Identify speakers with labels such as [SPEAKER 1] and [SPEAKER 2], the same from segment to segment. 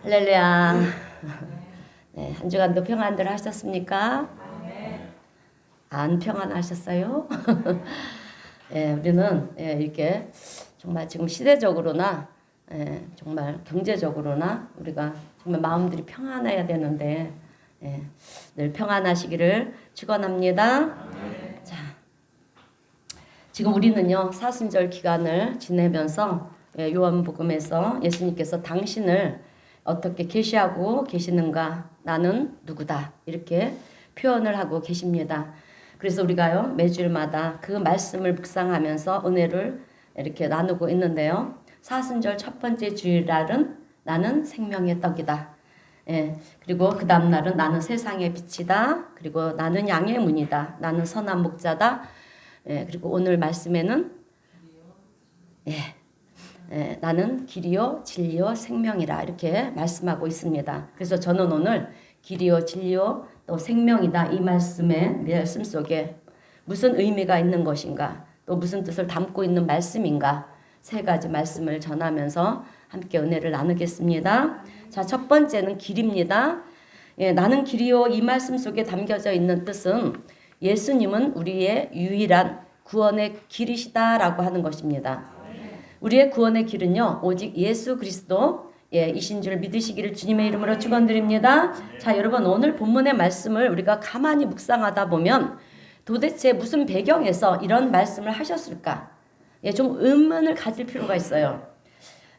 [SPEAKER 1] 할렐루야. 네, 한 주간도 평안들 하셨습니까? 안 평안하셨어요? 예, 우리는 이렇게 정말 지금 시대적으로나 정말 경제적으로나 우리가 정말 마음들이 평안해야 되는데 늘 평안하시기를 축원합니다. 자, 지금 우리는요 사순절 기간을 지내면서 요한복음에서 예수님께서 당신을 어떻게 계시하고 계시는가, 나는 누구다, 이렇게 표현을 하고 계십니다. 그래서 우리가요 매주일마다 그 말씀을 묵상하면서 은혜를 이렇게 나누고 있는데요. 사순절 첫 번째 주일날은 나는 생명의 떡이다. 그리고 그 다음 날은 나는 세상의 빛이다. 그리고 나는 양의 문이다. 나는 선한 목자다. 그리고 오늘 말씀에는 나는 길이요 진리요 생명이라 이렇게 말씀하고 있습니다. 그래서 저는 오늘 길이요 진리요 또 생명이다 이 말씀 속에 무슨 의미가 있는 것인가, 또 무슨 뜻을 담고 있는 말씀인가, 세 가지 말씀을 전하면서 함께 은혜를 나누겠습니다. 자, 첫 번째는 길입니다. 나는 길이요 이 말씀 속에 담겨져 있는 뜻은 예수님은 우리의 유일한 구원의 길이시다라고 하는 것입니다. 우리의 구원의 길은요 오직 예수 그리스도 이신 줄 믿으시기를 주님의 이름으로 축원드립니다. 자, 여러분 오늘 본문의 말씀을 우리가 가만히 묵상하다 보면 도대체 무슨 배경에서 이런 말씀을 하셨을까? 좀 의문을 가질 필요가 있어요.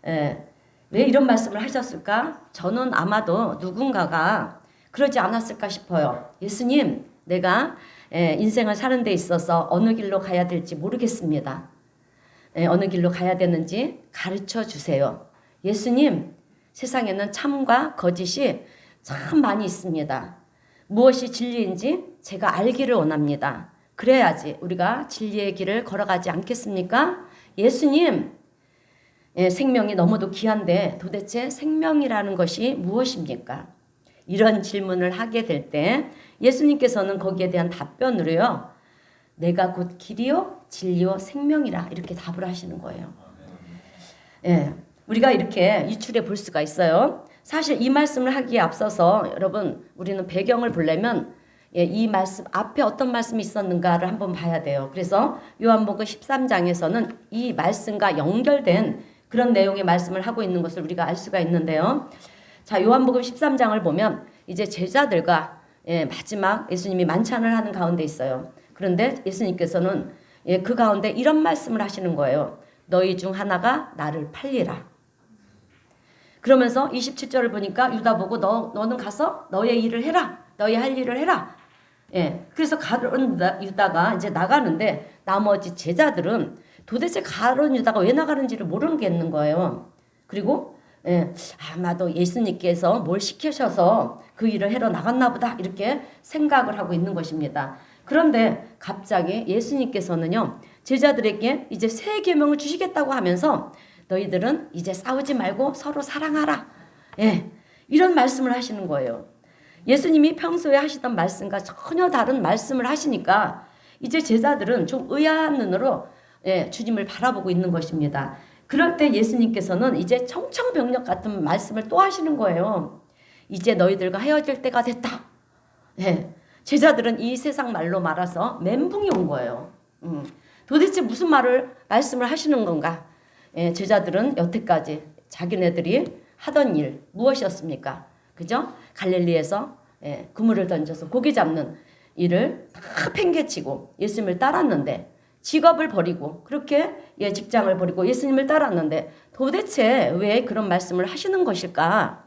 [SPEAKER 1] 왜 이런 말씀을 하셨을까? 저는 아마도 누군가가 그러지 않았을까 싶어요. 예수님, 내가 인생을 사는 데 있어서 어느 길로 가야 될지 모르겠습니다. 어느 길로 가야 되는지 가르쳐 주세요. 예수님, 세상에는 참과 거짓이 참 많이 있습니다. 무엇이 진리인지 제가 알기를 원합니다. 그래야지 우리가 진리의 길을 걸어가지 않겠습니까? 예수님, 생명이 너무도 귀한데 도대체 생명이라는 것이 무엇입니까? 이런 질문을 하게 될 때 예수님께서는 거기에 대한 답변으로요, 내가 곧 길이요 진리요 생명이라 이렇게 답을 하시는 거예요. 우리가 이렇게 유출해 볼 수가 있어요. 사실 이 말씀을 하기에 앞서서 여러분 우리는 배경을 보려면 이 말씀 앞에 어떤 말씀이 있었는가를 한번 봐야 돼요. 그래서 요한복음 13장에서는 이 말씀과 연결된 그런 내용의 말씀을 하고 있는 것을 우리가 알 수가 있는데요. 자, 요한복음 13장을 보면 이제 제자들과 마지막 예수님이 만찬을 하는 가운데 있어요. 그런데 예수님께서는 그 가운데 이런 말씀을 하시는 거예요. 너희 중 하나가 나를 팔리라. 그러면서 27절을 보니까 유다 보고 너는 가서 너의 일을 해라. 너의 할 일을 해라. 그래서 가룟 유다가 이제 나가는데 나머지 제자들은 도대체 가룟 유다가 왜 나가는지를 모르겠는 거예요. 그리고 아마도 예수님께서 뭘 시키셔서 그 일을 해러 나갔나 보다 이렇게 생각을 하고 있는 것입니다. 그런데 갑자기 예수님께서는요 제자들에게 이제 새 계명을 주시겠다고 하면서 너희들은 이제 싸우지 말고 서로 사랑하라. 이런 말씀을 하시는 거예요. 예수님이 평소에 하시던 말씀과 전혀 다른 말씀을 하시니까 이제 제자들은 좀 의아한 눈으로 주님을 바라보고 있는 것입니다. 그럴 때 예수님께서는 이제 청천벽력 같은 말씀을 또 하시는 거예요. 이제 너희들과 헤어질 때가 됐다. 제자들은 이 세상 말로 말아서 멘붕이 온 거예요. 도대체 무슨 말씀을 하시는 건가? 제자들은 여태까지 자기네들이 하던 일 무엇이었습니까? 그죠? 갈릴리에서 그물을 던져서 고기 잡는 일을 다 팽개치고 예수님을 따랐는데, 직업을 버리고 그렇게 직장을 버리고 예수님을 따랐는데 도대체 왜 그런 말씀을 하시는 것일까?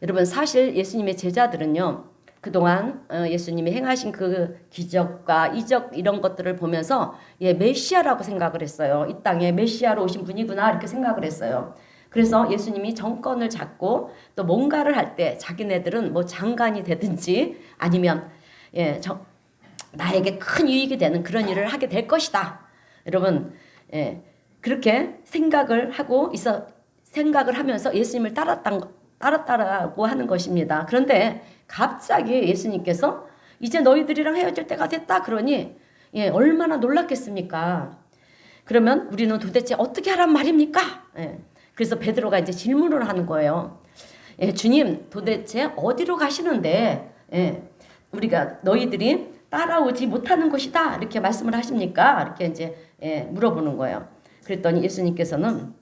[SPEAKER 1] 여러분 사실 예수님의 제자들은요 그동안 예수님이 행하신 그 기적과 이적 이런 것들을 보면서 메시아라고 생각을 했어요. 이 땅에 메시아로 오신 분이구나 이렇게 생각을 했어요. 그래서 예수님이 정권을 잡고 또 뭔가를 할 때 자기네들은 뭐 장관이 되든지 아니면 나에게 큰 유익이 되는 그런 일을 하게 될 것이다. 여러분 그렇게 생각을 하면서 예수님을 따랐다라고 하는 것입니다. 그런데 갑자기 예수님께서 이제 너희들이랑 헤어질 때가 됐다 그러니 얼마나 놀랐겠습니까? 그러면 우리는 도대체 어떻게 하란 말입니까? 그래서 베드로가 이제 질문을 하는 거예요. 예, 주님 도대체 어디로 가시는데 예, 우리가 너희들이 따라오지 못하는 곳이다 이렇게 말씀을 하십니까? 이렇게 이제 예, 물어보는 거예요. 그랬더니 예수님께서는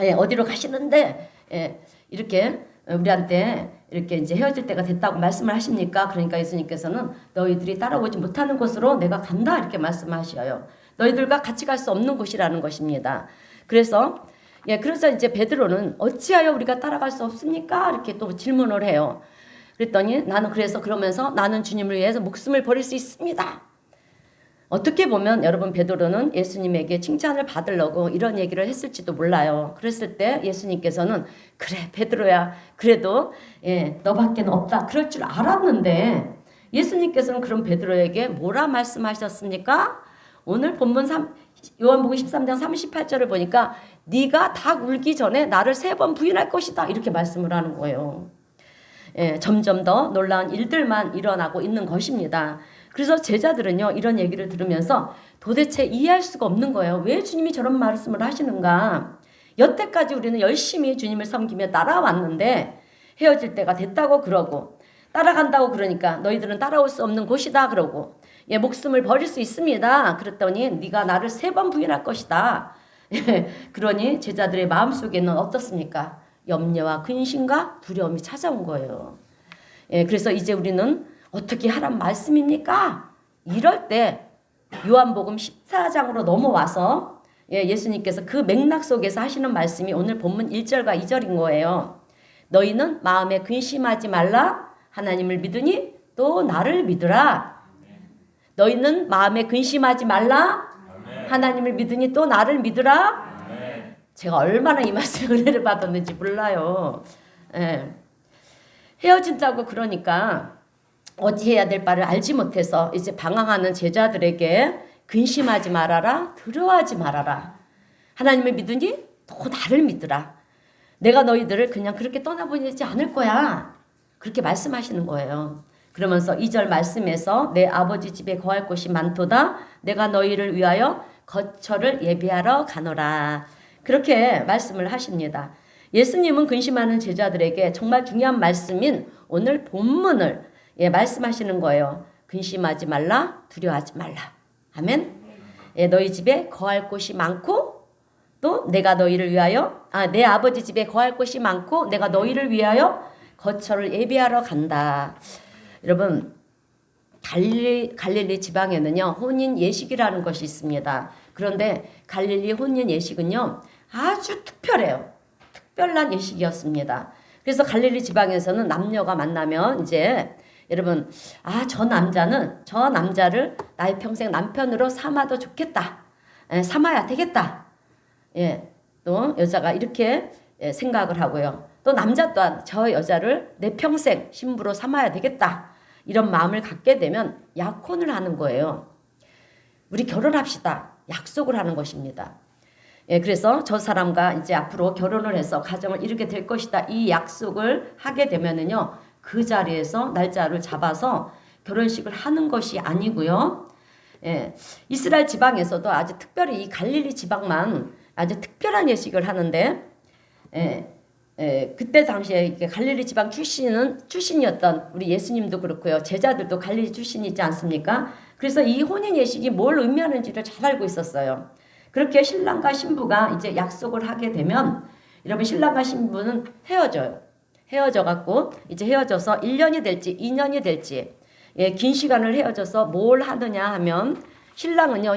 [SPEAKER 1] 예, 어디로 가시는데 예, 이렇게 우리한테 이렇게 이제 헤어질 때가 됐다고 말씀을 하십니까? 그러니까 예수님께서는 너희들이 따라오지 못하는 곳으로 내가 간다 이렇게 말씀하셔요. 너희들과 같이 갈 수 없는 곳이라는 것입니다. 그래서 그래서 이제 베드로는 어찌하여 우리가 따라갈 수 없습니까? 이렇게 또 질문을 해요. 그랬더니 그러면서 나는 주님을 위해서 목숨을 버릴 수 있습니다. 어떻게 보면 여러분 베드로는 예수님에게 칭찬을 받으려고 이런 얘기를 했을지도 몰라요. 그랬을 때 예수님께서는 그래 베드로야 그래도 너밖에 없다 그럴 줄 알았는데 예수님께서는 그럼 베드로에게 뭐라 말씀하셨습니까? 오늘 본문 요한복음 13장 38절을 보니까 네가 닭 울기 전에 나를 3번 부인할 것이다 이렇게 말씀을 하는 거예요. 점점 더 놀라운 일들만 일어나고 있는 것입니다. 그래서 제자들은요 이런 얘기를 들으면서 도대체 이해할 수가 없는 거예요. 왜 주님이 저런 말씀을 하시는가? 여태까지 우리는 열심히 주님을 섬기며 따라왔는데 헤어질 때가 됐다고 그러고 따라간다고 그러니까 너희들은 따라올 수 없는 곳이다 그러고 목숨을 버릴 수 있습니다. 그랬더니 네가 나를 3번 부인할 것이다. 그러니 제자들의 마음속에는 어떻습니까? 염려와 근심과 두려움이 찾아온 거예요. 그래서 이제 우리는 어떻게 하란 말씀입니까? 이럴 때 요한복음 14장으로 넘어와서 예수님께서 그 맥락 속에서 하시는 말씀이 오늘 본문 1절과 2절인 거예요. 너희는 마음에 근심하지 말라. 하나님을 믿으니 또 나를 믿으라. 너희는 마음에 근심하지 말라. 하나님을 믿으니 또 나를 믿으라. 제가 얼마나 이 말씀을 은혜를 받았는지 몰라요. 헤어진다고 그러니까 어찌해야 될 바를 알지 못해서 이제 방황하는 제자들에게 근심하지 말아라. 두려워하지 말아라. 하나님을 믿으니 또 나를 믿으라. 내가 너희들을 그냥 그렇게 떠나보내지 않을 거야. 그렇게 말씀하시는 거예요. 그러면서 2절 말씀에서 내 아버지 집에 거할 곳이 많도다. 내가 너희를 위하여 거처를 예비하러 가노라. 그렇게 말씀을 하십니다. 예수님은 근심하는 제자들에게 정말 중요한 말씀인 오늘 본문을 말씀하시는 거예요. 근심하지 말라, 두려워하지 말라. 아멘. 너희 집에 거할 곳이 많고 또 내가 너희를 위하여 내 아버지 집에 거할 곳이 많고 내가 너희를 위하여 거처를 예비하러 간다. 여러분 갈릴리 지방에는요 혼인 예식이라는 것이 있습니다. 그런데 갈릴리 혼인 예식은요 아주 특별해요. 특별한 예식이었습니다. 그래서 갈릴리 지방에서는 남녀가 만나면 이제 여러분 저 남자를 나의 평생 남편으로 삼아도 좋겠다. 삼아야 되겠다. 또 여자가 이렇게 생각을 하고요. 또 남자 또한 저 여자를 내 평생 신부로 삼아야 되겠다. 이런 마음을 갖게 되면 약혼을 하는 거예요. 우리 결혼합시다. 약속을 하는 것입니다. 그래서 저 사람과 이제 앞으로 결혼을 해서 가정을 이루게 될 것이다. 이 약속을 하게 되면은요, 그 자리에서 날짜를 잡아서 결혼식을 하는 것이 아니고요. 이스라엘 지방에서도 아주 특별히 이 갈릴리 지방만 아주 특별한 예식을 하는데, 그때 당시에 갈릴리 지방 출신이었던 우리 예수님도 그렇고요. 제자들도 갈릴리 출신이지 않습니까? 그래서 이 혼인 예식이 뭘 의미하는지를 잘 알고 있었어요. 그렇게 신랑과 신부가 이제 약속을 하게 되면 여러분 신랑과 신부는 헤어져요. 헤어져갖고 이제 헤어져서 1년이 될지 2년이 될지 긴 시간을 헤어져서 뭘 하느냐 하면 신랑은요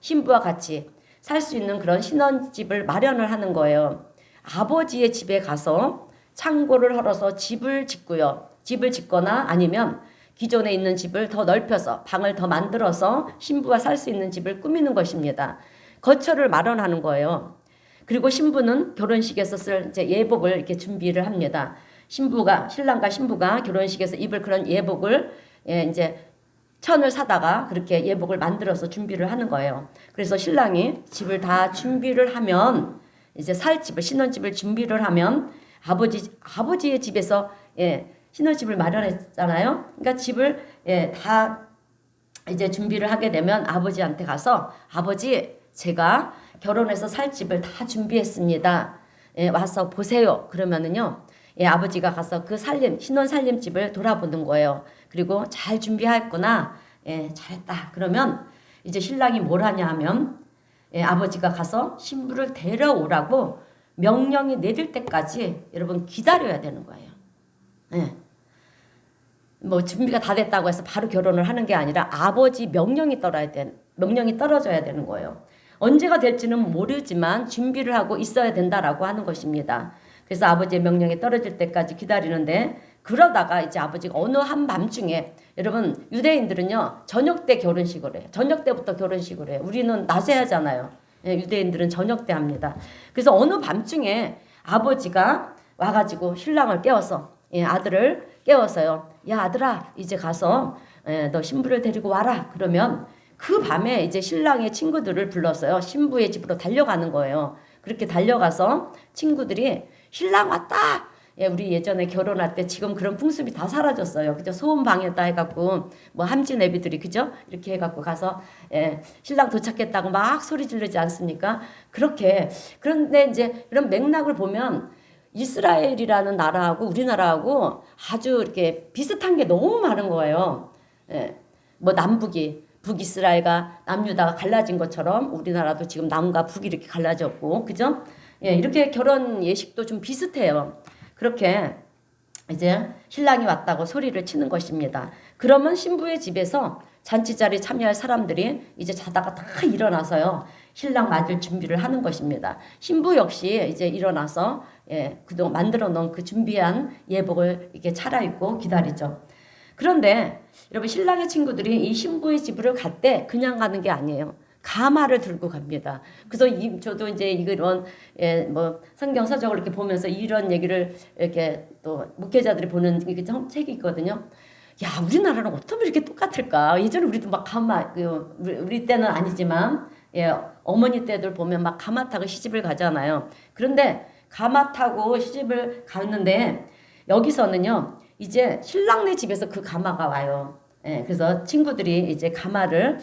[SPEAKER 1] 신부와 같이 살 수 있는 그런 신혼집을 마련을 하는 거예요. 아버지의 집에 가서 창고를 헐어서 집을 짓고요. 집을 짓거나 아니면 기존에 있는 집을 더 넓혀서 방을 더 만들어서 신부가 살 수 있는 집을 꾸미는 것입니다. 거처를 마련하는 거예요. 그리고 신부는 결혼식에서 쓸 이제 예복을 이렇게 준비를 합니다. 신랑과 신부가 결혼식에서 입을 그런 예복을 이제 천을 사다가 그렇게 예복을 만들어서 준비를 하는 거예요. 그래서 신랑이 집을 다 준비를 하면 이제 살 집을 신혼집을 준비를 하면 아버지의 집에서 신혼집을 마련했잖아요. 그러니까 집을 다 이제 준비를 하게 되면 아버지한테 가서 아버지 제가 결혼해서 살 집을 다 준비했습니다. 와서 보세요. 그러면은요 예, 아버지가 가서 그 신혼 살림집을 돌아보는 거예요. 그리고 잘 준비했구나. 예, 잘했다. 그러면 이제 신랑이 뭘 하냐 하면 예, 아버지가 가서 신부를 데려오라고 명령이 내릴 때까지 여러분 기다려야 되는 거예요. 예. 뭐 준비가 다 됐다고 해서 바로 결혼을 하는 게 아니라 아버지 명령이 떨어져야 되는 거예요. 언제가 될지는 모르지만 준비를 하고 있어야 된다라고 하는 것입니다. 그래서 아버지의 명령이 떨어질 때까지 기다리는데 그러다가 이제 아버지가 어느 한밤중에 여러분 유대인들은요 저녁 때 결혼식을 해요. 저녁 때부터 결혼식을 해요. 우리는 낮에 하잖아요. 유대인들은 저녁 때 합니다. 그래서 어느 밤중에 아버지가 와가지고 신랑을 깨워서 아들을 깨워서요. 야 아들아 이제 가서 너 신부를 데리고 와라. 그러면 그 밤에 이제 신랑의 친구들을 불렀어요. 신부의 집으로 달려가는 거예요. 그렇게 달려가서 친구들이 신랑 왔다. 예, 우리 예전에 결혼할 때 지금 그런 풍습이 다 사라졌어요. 그죠? 소음 방에다 해갖고 뭐 함진 애비들이 그죠? 이렇게 해갖고 가서 신랑 도착했다고 막 소리 지르지 않습니까? 그렇게 그런데 이제 이런 맥락을 보면 이스라엘이라는 나라하고 우리나라하고 아주 이렇게 비슷한 게 너무 많은 거예요. 예, 뭐 남북이 북이스라엘과 남유다가 갈라진 것처럼 우리나라도 지금 남과 북이 이렇게 갈라졌고 그죠? 예, 이렇게 결혼 예식도 좀 비슷해요. 그렇게 이제 신랑이 왔다고 소리를 치는 것입니다. 그러면 신부의 집에서 잔치자리에 참여할 사람들이 이제 자다가 다 일어나서요. 신랑 맞을 준비를 하는 것입니다. 신부 역시 이제 일어나서 그동안 만들어 놓은 그 준비한 예복을 이렇게 차려입고 기다리죠. 그런데 여러분 신랑의 친구들이 이 신부의 집으로 갈 때 그냥 가는 게 아니에요. 가마를 들고 갑니다. 그래서 저도 이제 이런 뭐 성경 서적을 이렇게 보면서 이런 얘기를 이렇게 또 목회자들이 보는 책이 있거든요. 야 우리나라는 어떻게 이렇게 똑같을까? 예전에 우리도 막 가마 우리 때는 아니지만 어머니 때들 보면 막 가마 타고 시집을 가잖아요. 그런데 가마 타고 시집을 가는데 여기서는요 이제 신랑네 집에서 그 가마가 와요. 그래서 친구들이 이제 가마를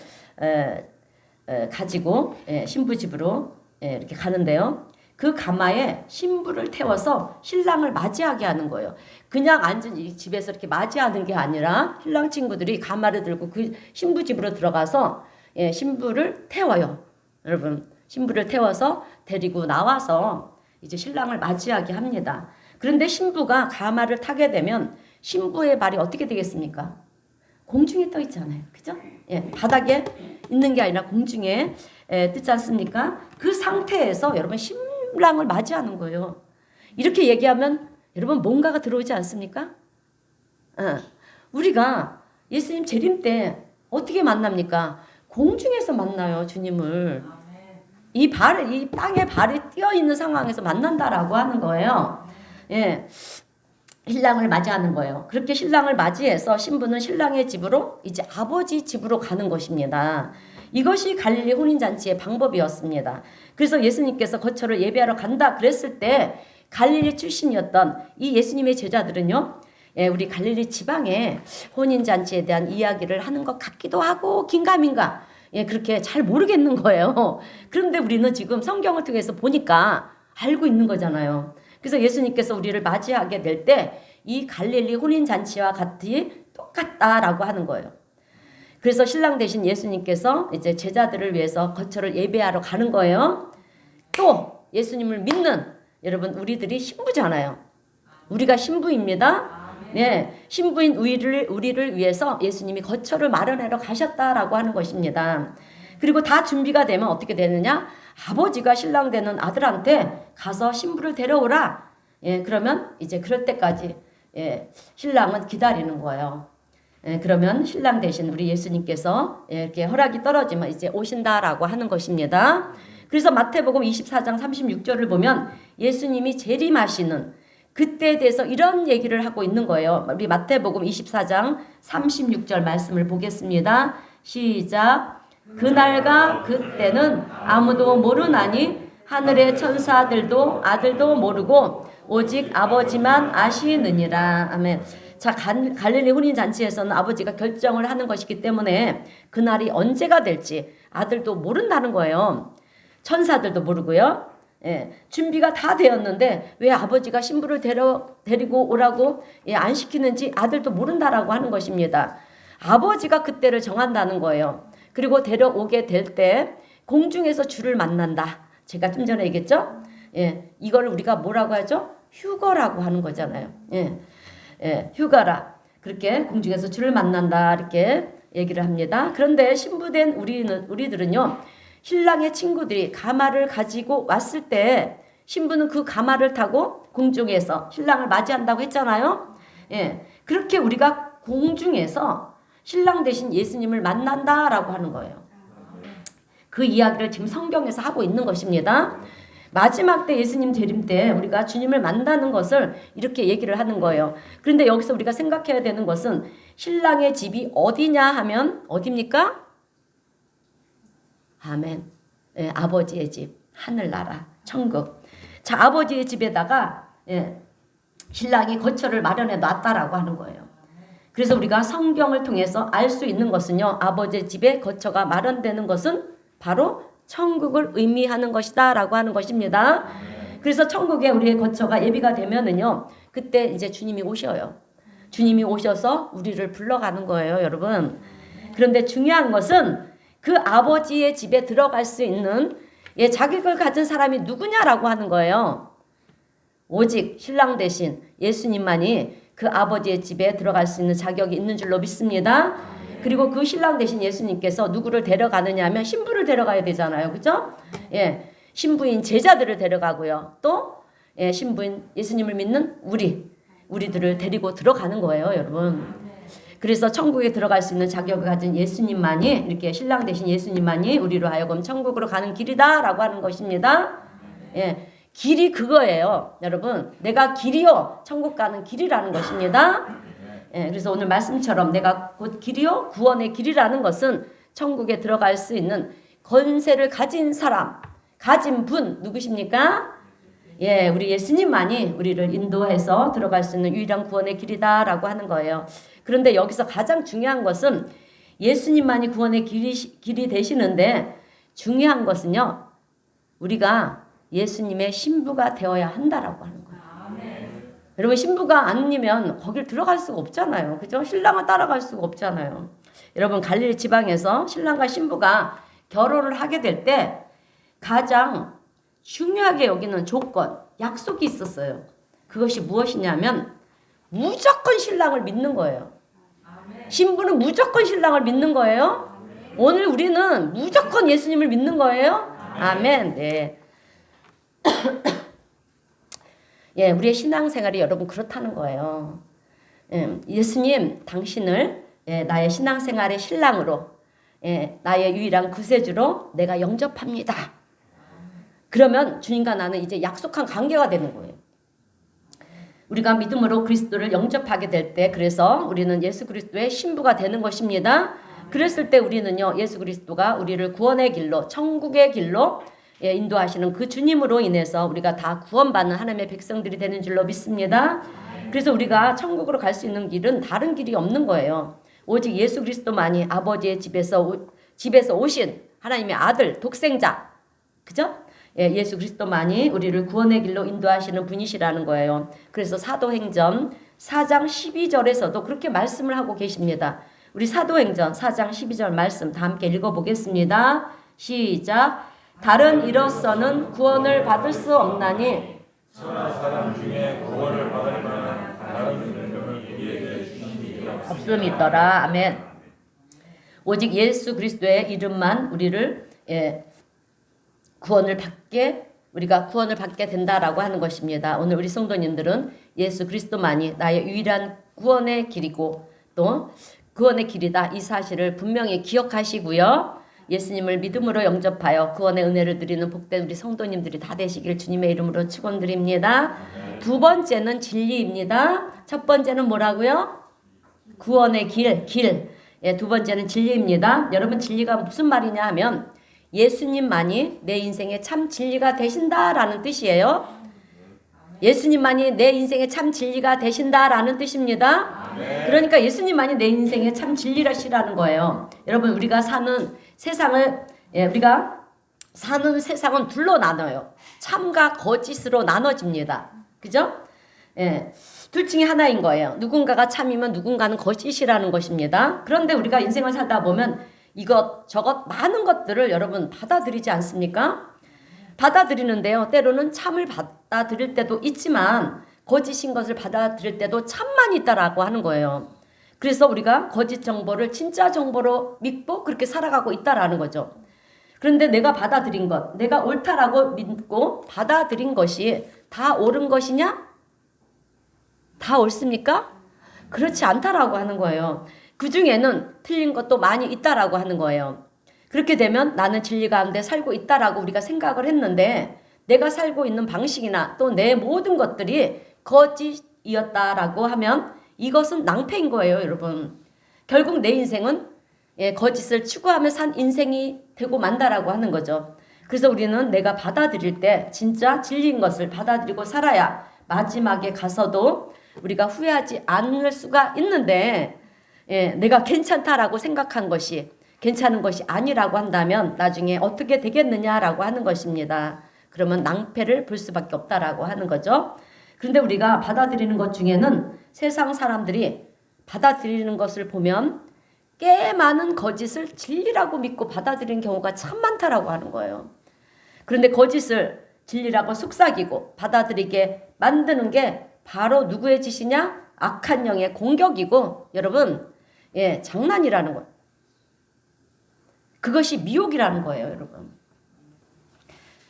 [SPEAKER 1] 가지고 신부 집으로 이렇게 가는데요. 그 가마에 신부를 태워서 신랑을 맞이하게 하는 거예요. 그냥 앉은 이 집에서 이렇게 맞이하는 게 아니라 신랑 친구들이 가마를 들고 그 신부 집으로 들어가서 신부를 태워요. 여러분 신부를 태워서 데리고 나와서 이제 신랑을 맞이하게 합니다. 그런데 신부가 가마를 타게 되면 신부의 발이 어떻게 되겠습니까? 공중에 떠 있잖아요. 그죠? 바닥에 있는 게 아니라 공중에 뜨지 않습니까? 그 상태에서 여러분 신랑을 맞이하는 거예요. 이렇게 얘기하면 여러분 뭔가가 들어오지 않습니까? 우리가 예수님 재림 때 어떻게 만납니까? 공중에서 만나요, 주님을. 이 땅에 발이 띄어 있는 상황에서 만난다라고 하는 거예요. 신랑을 맞이하는 거예요. 그렇게 신랑을 맞이해서 신부는 신랑의 집으로 이제 아버지 집으로 가는 것입니다. 이것이 갈릴리 혼인잔치의 방법이었습니다. 그래서 예수님께서 거처를 예배하러 간다 그랬을 때 갈릴리 출신이었던 이 예수님의 제자들은요. 우리 갈릴리 지방에 혼인잔치에 대한 이야기를 하는 것 같기도 하고 긴가민가 그렇게 잘 모르겠는 거예요. 그런데 우리는 지금 성경을 통해서 보니까 알고 있는 거잖아요. 그래서 예수님께서 우리를 맞이하게 될 때 이 갈릴리 혼인잔치와 같이 똑같다라고 하는 거예요. 그래서 신랑 대신 예수님께서 이제 제자들을 위해서 거처를 예배하러 가는 거예요. 또 예수님을 믿는 여러분 우리들이 신부잖아요. 우리가 신부입니다. 신부인 우리를 위해서 예수님이 거처를 마련하러 가셨다라고 하는 것입니다. 그리고 다 준비가 되면 어떻게 되느냐? 아버지가 신랑 되는 아들한테 가서 신부를 데려오라. 그러면 이제 그럴 때까지 신랑은 기다리는 거예요. 그러면 신랑 대신 우리 예수님께서 이렇게 허락이 떨어지면 이제 오신다라고 하는 것입니다. 그래서 마태복음 24장 36절을 보면 예수님이 재림하시는 그때에 대해서 이런 얘기를 하고 있는 거예요. 우리 마태복음 24장 36절 말씀을 보겠습니다. 시작. 그날과 그때는 아무도 모르나니 하늘의 천사들도 아들도 모르고 오직 아버지만 아시느니라. 아멘. 자, 갈릴리 혼인잔치에서는 아버지가 결정을 하는 것이기 때문에 그날이 언제가 될지 아들도 모른다는 거예요. 천사들도 모르고요. 준비가 다 되었는데 왜 아버지가 신부를 데리고 오라고 안 시키는지 아들도 모른다라고 하는 것입니다. 아버지가 그때를 정한다는 거예요. 그리고 데려오게 될 때 공중에서 주를 만난다. 제가 좀 전에 얘기했죠? 이걸 우리가 뭐라고 하죠? 휴거라고 하는 거잖아요. 휴가라. 그렇게 공중에서 주를 만난다. 이렇게 얘기를 합니다. 그런데 신부된 우리들은요, 신랑의 친구들이 가마를 가지고 왔을 때 신부는 그 가마를 타고 공중에서 신랑을 맞이한다고 했잖아요. 그렇게 우리가 공중에서 신랑 대신 예수님을 만난다라고 하는 거예요. 그 이야기를 지금 성경에서 하고 있는 것입니다. 마지막 때 예수님 재림 때 우리가 주님을 만나는 것을 이렇게 얘기를 하는 거예요. 그런데 여기서 우리가 생각해야 되는 것은 신랑의 집이 어디냐 하면 어디입니까? 아멘. 아버지의 집, 하늘나라, 천국. 자, 아버지의 집에다가 신랑이 거처를 마련해 놨다라고 하는 거예요. 그래서 우리가 성경을 통해서 알 수 있는 것은요, 아버지의 집에 거처가 마련되는 것은 바로 천국을 의미하는 것이다 라고 하는 것입니다. 그래서 천국에 우리의 거처가 예비가 되면은요, 그때 이제 주님이 오셔요. 주님이 오셔서 우리를 불러가는 거예요, 여러분. 그런데 중요한 것은 그 아버지의 집에 들어갈 수 있는 자격을 가진 사람이 누구냐라고 하는 거예요. 오직 신랑 대신 예수님만이 그 아버지의 집에 들어갈 수 있는 자격이 있는 줄로 믿습니다. 그리고 그 신랑 대신 예수님께서 누구를 데려가느냐 하면 신부를 데려가야 되잖아요. 그죠? 신부인 제자들을 데려가고요. 또 신부인 예수님을 믿는 우리들을 데리고 들어가는 거예요, 여러분. 그래서 천국에 들어갈 수 있는 자격을 가진 예수님만이, 이렇게 신랑 대신 예수님만이 우리로 하여금 천국으로 가는 길이다라고 하는 것입니다. 길이 그거예요, 여러분. 내가 길이요, 천국 가는 길이라는 것입니다. 그래서 오늘 말씀처럼 내가 곧 길이요, 구원의 길이라는 것은 천국에 들어갈 수 있는 권세를 가진 사람, 가진 분 누구십니까? 우리 예수님만이 우리를 인도해서 들어갈 수 있는 유일한 구원의 길이다라고 하는 거예요. 그런데 여기서 가장 중요한 것은 예수님만이 구원의 길이 되시는데, 중요한 것은요, 우리가 예수님의 신부가 되어야 한다라고 하는 거예요. 여러분, 신부가 아니면 거길 들어갈 수가 없잖아요. 그죠? 신랑을 따라갈 수가 없잖아요. 여러분, 갈릴리 지방에서 신랑과 신부가 결혼을 하게 될 때 가장 중요하게 여기는 조건, 약속이 있었어요. 그것이 무엇이냐면 무조건 신랑을 믿는 거예요. 신부는 무조건 신랑을 믿는 거예요. 오늘 우리는 무조건 예수님을 믿는 거예요. 아멘. 네. 우리의 신앙생활이 여러분 그렇다는 거예요. 예수님, 당신을 나의 신앙생활의 신랑으로, 나의 유일한 구세주로 내가 영접합니다. 그러면 주님과 나는 이제 약속한 관계가 되는 거예요. 우리가 믿음으로 그리스도를 영접하게 될 때, 그래서 우리는 예수 그리스도의 신부가 되는 것입니다. 그랬을 때 우리는요, 예수 그리스도가 우리를 구원의 길로, 천국의 길로 인도하시는 그 주님으로 인해서 우리가 다 구원받는 하나님의 백성들이 되는 줄로 믿습니다. 그래서 우리가 천국으로 갈 수 있는 길은 다른 길이 없는 거예요. 오직 예수 그리스도만이 아버지의 집에서 오신 하나님의 아들, 독생자, 그죠? 예수 그리스도만이 우리를 구원의 길로 인도하시는 분이시라는 거예요. 그래서 사도행전 4장 12절에서도 그렇게 말씀을 하고 계십니다. 우리 사도행전 4장 12절 말씀 다 함께 읽어보겠습니다. 시작. 다른 이로서는 구원을 받을 수 없나니
[SPEAKER 2] 천하 사람 중에 구원을 받을 만한 다른 이름을 우리에게 주시니
[SPEAKER 1] 없음이더라. 아멘. 오직 예수 그리스도의 이름만 우리를 우리가 구원을 받게 된다라고 하는 것입니다. 오늘 우리 성도님들은 예수 그리스도만이 나의 유일한 구원의 길이고 또 구원의 길이다, 이 사실을 분명히 기억하시고요. 예수님을 믿음으로 영접하여 구원의 은혜를 드리는 복된 우리 성도님들이 다 되시길 주님의 이름으로 축원드립니다. 두 번째는 진리입니다. 첫 번째는 뭐라고요? 구원의 길. 두 번째는 진리입니다. 여러분, 진리가 무슨 말이냐 하면 예수님만이 내 인생의 참 진리가 되신다라는 뜻이에요. 예수님만이 내 인생의 참 진리가 되신다라는 뜻입니다. 그러니까 예수님만이 내 인생의 참 진리라시라는 거예요. 여러분, 우리가 사는 세상은 둘로 나눠요. 참과 거짓으로 나눠집니다. 그죠? 예. 둘 중에 하나인 거예요. 누군가가 참이면 누군가는 거짓이라는 것입니다. 그런데 우리가 인생을 살다 보면 이것 저것 많은 것들을 여러분 받아들이지 않습니까? 받아들이는데요. 때로는 참을 받아들일 때도 있지만 거짓인 것을 받아들일 때도 참만 있다라고 하는 거예요. 그래서 우리가 거짓 정보를 진짜 정보로 믿고 그렇게 살아가고 있다라는 거죠. 그런데 내가 받아들인 것, 내가 옳다라고 믿고 받아들인 것이 다 옳은 것이냐? 다 옳습니까? 그렇지 않다라고 하는 거예요. 그 중에는 틀린 것도 많이 있다라고 하는 거예요. 그렇게 되면 나는 진리 가운데 살고 있다라고 우리가 생각을 했는데 내가 살고 있는 방식이나 또 내 모든 것들이 거짓이었다라고 하면 이것은 낭패인 거예요, 여러분. 결국 내 인생은 거짓을 추구하며 산 인생이 되고 만다라고 하는 거죠. 그래서 우리는 내가 받아들일 때 진짜 진리인 것을 받아들이고 살아야 마지막에 가서도 우리가 후회하지 않을 수가 있는데 내가 괜찮다라고 생각한 것이 괜찮은 것이 아니라고 한다면 나중에 어떻게 되겠느냐라고 하는 것입니다. 그러면 낭패를 볼 수밖에 없다라고 하는 거죠. 그런데 우리가 받아들이는 것 중에는 세상 사람들이 받아들이는 것을 보면 꽤 많은 거짓을 진리라고 믿고 받아들이는 경우가 참 많다라고 하는 거예요. 그런데 거짓을 진리라고 속삭이고 받아들이게 만드는 게 바로 누구의 짓이냐? 악한 영의 공격이고 여러분 장난이라는 거예요. 그것이 미혹이라는 거예요, 여러분.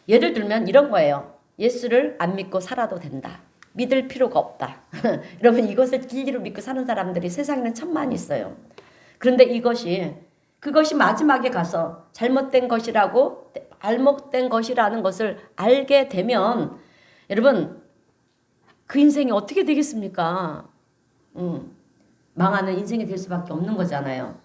[SPEAKER 1] 예를 들면 이런 거예요. 예수를 안 믿고 살아도 된다. 믿을 필요가 없다. 여러분 이것을 진리로 믿고 사는 사람들이 세상에는 천만 있어요. 그런데 그것이 마지막에 가서 잘못된 것이라는 것을 알게 되면 여러분 그 인생이 어떻게 되겠습니까? 망하는 인생이 될 수밖에 없는 거잖아요.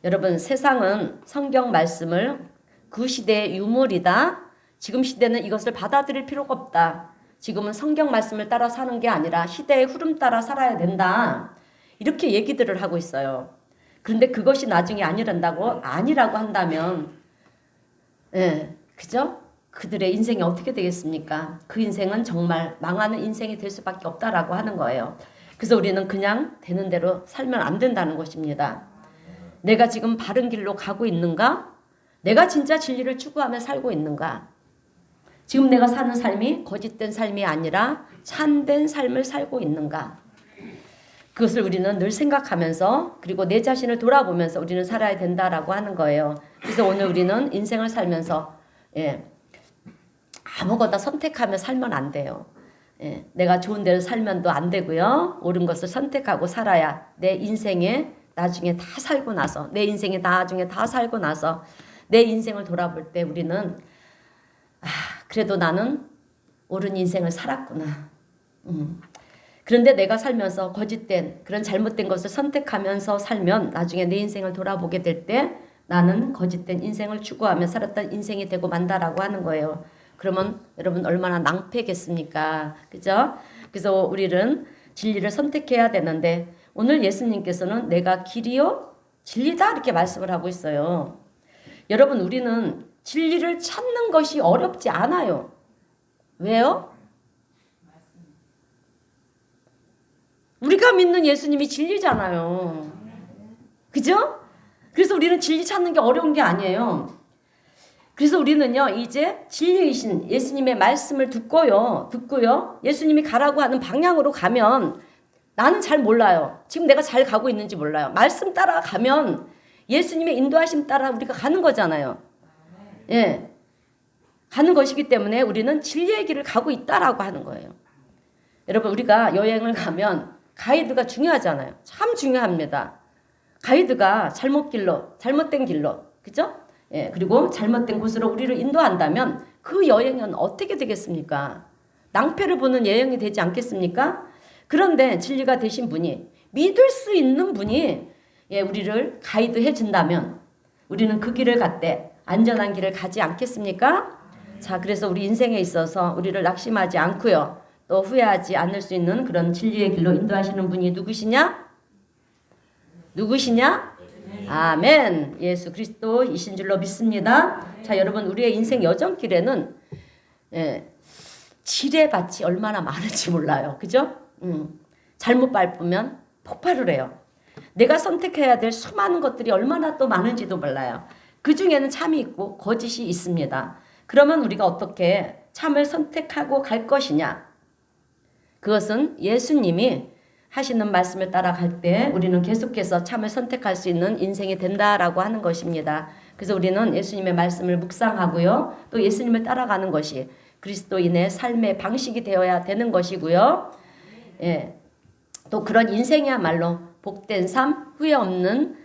[SPEAKER 1] 여러분 세상은 성경 말씀을 그 시대의 유물이다. 지금 시대는 이것을 받아들일 필요가 없다. 지금은 성경 말씀을 따라 사는 게 아니라 시대의 흐름 따라 살아야 된다. 이렇게 얘기들을 하고 있어요. 그런데 그것이 나중에 아니라고 한다면 그죠? 그들의 인생이 어떻게 되겠습니까? 그 인생은 정말 망하는 인생이 될 수밖에 없다라고 하는 거예요. 그래서 우리는 그냥 되는 대로 살면 안 된다는 것입니다. 내가 지금 바른 길로 가고 있는가? 내가 진짜 진리를 추구하며 살고 있는가? 지금 내가 사는 삶이 거짓된 삶이 아니라 참된 삶을 살고 있는가? 그것을 우리는 늘 생각하면서 그리고 내 자신을 돌아보면서 우리는 살아야 된다라고 하는 거예요. 그래서 오늘 우리는 인생을 살면서 아무거나 선택하며 살면 안 돼요. 내가 좋은 대로 살면도 안 되고요. 옳은 것을 선택하고 살아야 내 인생에 나중에 다 살고 나서 내 인생에 나중에 다 살고 나서 내 인생을 돌아볼 때 우리는 그래도 나는 옳은 인생을 살았구나. 그런데 내가 살면서 거짓된 그런 잘못된 것을 선택하면서 살면 나중에 내 인생을 돌아보게 될 때 나는 거짓된 인생을 추구하며 살았던 인생이 되고 만다라고 하는 거예요. 그러면 여러분 얼마나 낭패겠습니까? 그죠? 그래서 우리는 진리를 선택해야 되는데 오늘 예수님께서는 내가 길이요 진리다 이렇게 말씀을 하고 있어요. 여러분 우리는 진리를 찾는 것이 어렵지 않아요. 왜요? 우리가 믿는 예수님이 진리잖아요. 그죠? 그래서 우리는 진리 찾는 게 어려운 게 아니에요. 그래서 우리는요 이제 진리이신 예수님의 말씀을 듣고요 예수님이 가라고 하는 방향으로 가면 나는 잘 몰라요. 지금 내가 잘 가고 있는지 몰라요. 말씀 따라 가면 예수님의 인도하심 따라 우리가 가는 거잖아요. 가는 것이기 때문에 우리는 진리의 길을 가고 있다라고 하는 거예요. 여러분 우리가 여행을 가면 가이드가 중요하잖아요. 참 중요합니다. 가이드가 잘못된 길로 그죠? 그리고 잘못된 곳으로 우리를 인도한다면 그 여행은 어떻게 되겠습니까? 낭패를 보는 여행이 되지 않겠습니까? 그런데 진리가 되신 분이 믿을 수 있는 분이 우리를 가이드해 준다면 우리는 그 길을 갔대 안전한 길을 가지 않겠습니까? 자, 그래서 우리 인생에 있어서 우리를 낙심하지 않고요. 또 후회하지 않을 수 있는 그런 진리의 길로 인도하시는 분이 누구시냐? 아멘. 예수 그리스도이신 줄로 믿습니다. 자, 여러분 우리의 인생 여정길에는 지뢰밭이 얼마나 많은지 몰라요. 그죠? 잘못 밟으면 폭발을 해요. 내가 선택해야 될 수많은 것들이 얼마나 또 많은지도 몰라요. 그 중에는 참이 있고 거짓이 있습니다. 그러면 우리가 어떻게 참을 선택하고 갈 것이냐? 그것은 예수님이 하시는 말씀을 따라갈 때 우리는 계속해서 참을 선택할 수 있는 인생이 된다라고 하는 것입니다. 그래서 우리는 예수님의 말씀을 묵상하고요. 또 예수님을 따라가는 것이 그리스도인의 삶의 방식이 되어야 되는 것이고요. 예, 또 그런 인생이야말로 복된 삶, 후회 없는,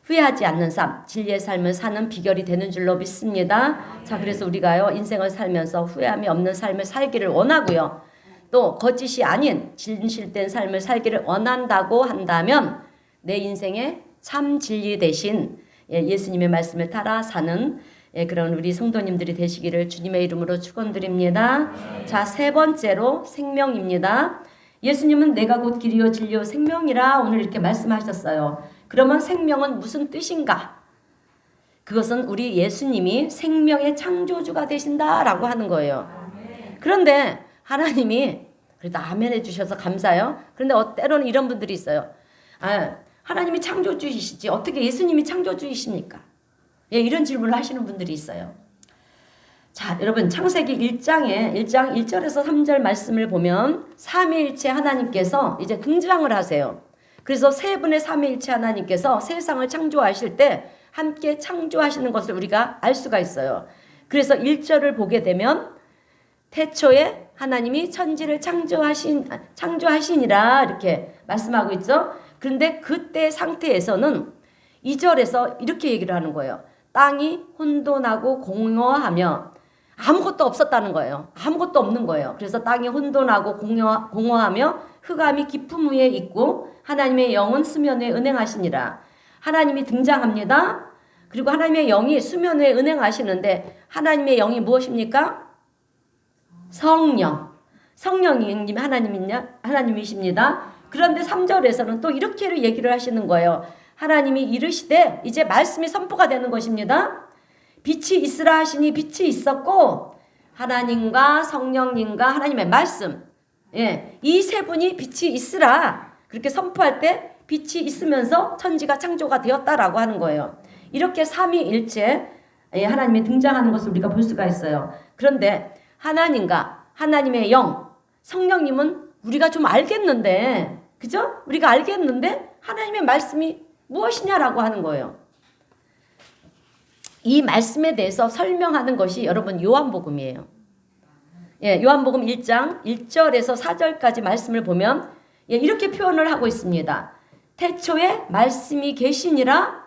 [SPEAKER 1] 후회하지 않는 삶, 진리의 삶을 사는 비결이 되는 줄로 믿습니다. 자, 그래서 우리가요, 인생을 살면서 후회함이 없는 삶을 살기를 원하고요. 또 거짓이 아닌 진실된 삶을 살기를 원한다고 한다면 내 인생의 참 진리 대신 예수님의 말씀을 따라 사는 그런 우리 성도님들이 되시기를 주님의 이름으로 축원드립니다. 자, 세 번째로 생명입니다. 예수님은 내가 곧 길이요 진리요 생명이라 오늘 이렇게 말씀하셨어요. 그러면 생명은 무슨 뜻인가? 그것은 우리 예수님이 생명의 창조주가 되신다라고 하는 거예요. 그런데 하나님이 그래도 아멘 해주셔서 감사해요. 그런데 때로는 이런 분들이 있어요. 하나님이 창조주이시지 어떻게 예수님이 창조주이십니까? 이런 질문을 하시는 분들이 있어요. 자, 여러분 창세기 1장 1절에서 3절 말씀을 보면 삼위일체 하나님께서 이제 등장을 하세요. 그래서 세 분의 삼위일체 하나님께서 세상을 창조하실 때 함께 창조하시는 것을 우리가 알 수가 있어요. 그래서 1절을 보게 되면 태초에 하나님이 천지를 창조하시니라 이렇게 말씀하고 있죠. 그런데 그때 상태에서는 2절에서 이렇게 얘기를 하는 거예요. 땅이 혼돈하고 공허하며 아무것도 없었다는 거예요. 아무것도 없는 거예요. 그래서 땅이 혼돈하고 공허하며 흑암이 깊음 위에 있고 하나님의 영은 수면 위에 은행하시니라. 하나님이 등장합니다. 그리고 하나님의 영이 수면 위에 은행하시는데 하나님의 영이 무엇입니까? 성령이 하나님이십니다. 그런데 3절에서는 또 이렇게 얘기를 하시는 거예요. 하나님이 이르시되 이제 말씀이 선포가 되는 것입니다. 빛이 있으라 하시니 빛이 있었고 하나님과 성령님과 하나님의 말씀 이 세 분이 빛이 있으라 그렇게 선포할 때 빛이 있으면서 천지가 창조가 되었다라고 하는 거예요. 이렇게 삼위일체 하나님이 등장하는 것을 우리가 볼 수가 있어요. 그런데 하나님과 하나님의 영, 성령님은 우리가 좀 알겠는데, 그죠? 우리가 알겠는데 하나님의 말씀이 무엇이냐라고 하는 거예요. 이 말씀에 대해서 설명하는 것이 여러분 요한복음이에요. 요한복음 1장 1절에서 4절까지 말씀을 보면 이렇게 표현을 하고 있습니다. 태초에 말씀이 계시니라.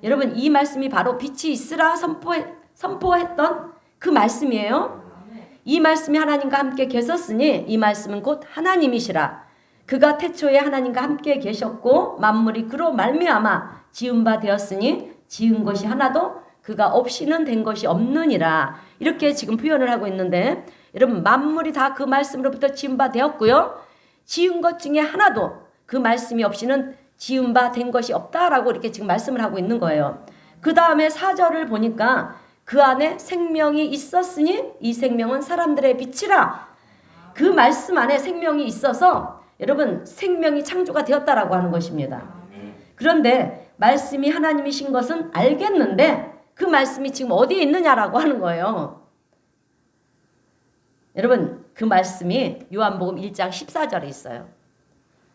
[SPEAKER 1] 여러분 이 말씀이 바로 빛이 있으라 선포했던 그 말씀이에요. 이 말씀이 하나님과 함께 계셨으니 이 말씀은 곧 하나님이시라. 그가 태초에 하나님과 함께 계셨고 만물이 그로 말미암아 지은 바 되었으니 지은 것이 하나도 그가 없이는 된 것이 없느니라. 이렇게 지금 표현을 하고 있는데 여러분 만물이 다 그 말씀으로부터 지은 바 되었고요. 지은 것 중에 하나도 그 말씀이 없이는 지은 바 된 것이 없다라고 이렇게 지금 말씀을 하고 있는 거예요. 그 다음에 4절을 보니까 그 안에 생명이 있었으니 이 생명은 사람들의 빛이라. 그 말씀 안에 생명이 있어서 여러분 생명이 창조가 되었다라고 하는 것입니다. 그런데 말씀이 하나님이신 것은 알겠는데 그 말씀이 지금 어디에 있느냐라고 하는 거예요. 여러분 그 말씀이 요한복음 1장 14절에 있어요.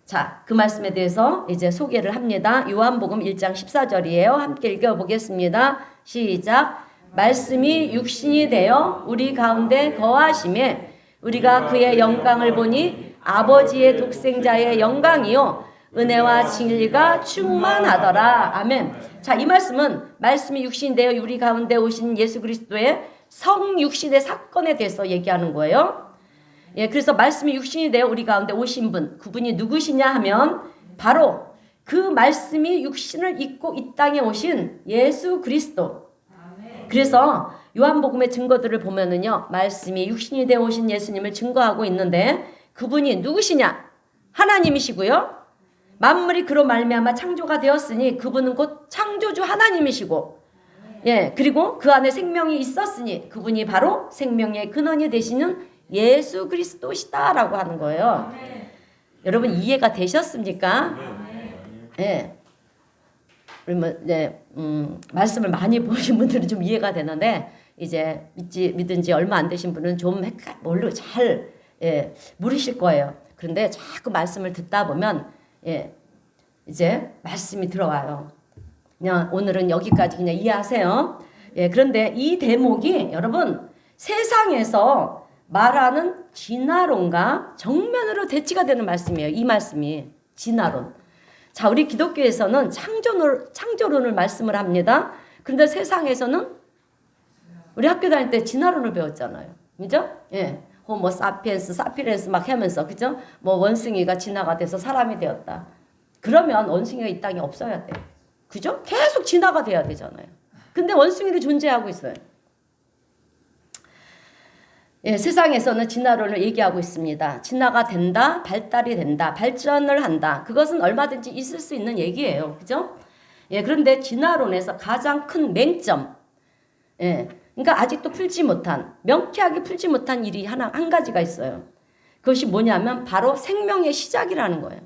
[SPEAKER 1] 자, 그 말씀에 대해서 이제 소개를 합니다. 요한복음 1장 14절이에요. 함께 읽어보겠습니다. 시작. 말씀이 육신이 되어 우리 가운데 거하심에 우리가 그의 영광을 보니 아버지의 독생자의 영광이요 은혜와 진리가 충만하더라. 아멘. 자, 이 말씀은 말씀이 육신이 되어 우리 가운데 오신 예수 그리스도의 성육신의 사건에 대해서 얘기하는 거예요. 그래서 말씀이 육신이 되어 우리 가운데 오신 분, 그분이 누구시냐 하면 바로 그 말씀이 육신을 입고 이 땅에 오신 예수 그리스도. 그래서 요한복음의 증거들을 보면은요, 말씀이 육신이 되어 오신 예수님을 증거하고 있는데 그분이 누구시냐? 하나님이시고요. 만물이 그로 말미암아 창조가 되었으니 그분은 곧 창조주 하나님이시고, 그리고 그 안에 생명이 있었으니 그분이 바로 생명의 근원이 되시는 예수 그리스도시다라고 하는 거예요. 여러분 이해가 되셨습니까? 예. 그러면 이제 말씀을 많이 보신 분들은 좀 이해가 되는데 이제 믿은 지 얼마 안 되신 분은 좀 잘 모르실 거예요. 그런데 자꾸 말씀을 듣다 보면 이제 말씀이 들어와요. 그냥 오늘은 여기까지 그냥 이해하세요. 그런데 이 대목이 여러분 세상에서 말하는 진화론과 정면으로 대치가 되는 말씀이에요. 이 말씀이 진화론. 자, 우리 기독교에서는 창조론을 말씀을 합니다. 그런데 세상에서는 우리 학교 다닐 때 진화론을 배웠잖아요. 그죠? 호모 사피엔스, 사피렌스 막 하면서, 그죠? 뭐 원숭이가 진화가 돼서 사람이 되었다. 그러면 원숭이가 이 땅에 없어야 돼. 그죠? 계속 진화가 돼야 되잖아요. 근데 원숭이도 존재하고 있어요. 세상에서는 진화론을 얘기하고 있습니다. 진화가 된다, 발달이 된다, 발전을 한다. 그것은 얼마든지 있을 수 있는 얘기예요. 그죠? 그런데 진화론에서 가장 큰 맹점, 그러니까 아직도 명쾌하게 풀지 못한 일이 한 가지가 있어요. 그것이 뭐냐면 바로 생명의 시작이라는 거예요.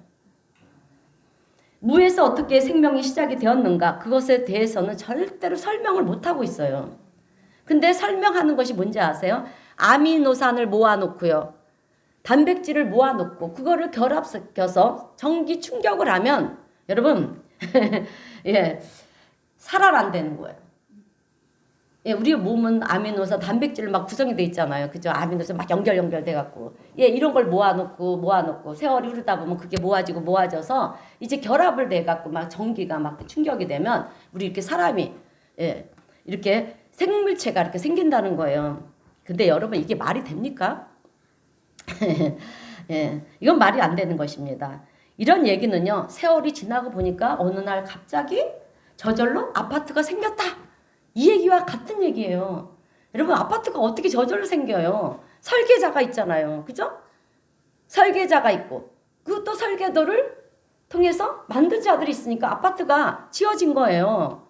[SPEAKER 1] 무에서 어떻게 생명이 시작이 되었는가? 그것에 대해서는 절대로 설명을 못하고 있어요. 근데 설명하는 것이 뭔지 아세요? 아미노산을 모아놓고요. 단백질을 모아놓고 그거를 결합시켜서 전기 충격을 하면 여러분 살아난다는 거예요. 우리 몸은 아미노산 단백질로 막 구성이 돼 있잖아요. 그죠? 아미노산 막 연결돼 갖고 이런 걸 모아놓고 세월이 흐르다 보면 그게 모아져서 이제 결합을 돼 갖고 막 전기가 막 충격이 되면 우리 이렇게 사람이 이렇게 생물체가 이렇게 생긴다는 거예요. 근데 여러분 이게 말이 됩니까? 이건 말이 안 되는 것입니다. 이런 얘기는요. 세월이 지나고 보니까 어느 날 갑자기 저절로 아파트가 생겼다. 이 얘기와 같은 얘기예요. 여러분 아파트가 어떻게 저절로 생겨요? 설계자가 있잖아요. 그죠? 설계자가 있고 그 또 설계도를 통해서 만든 자들이 있으니까 아파트가 지어진 거예요.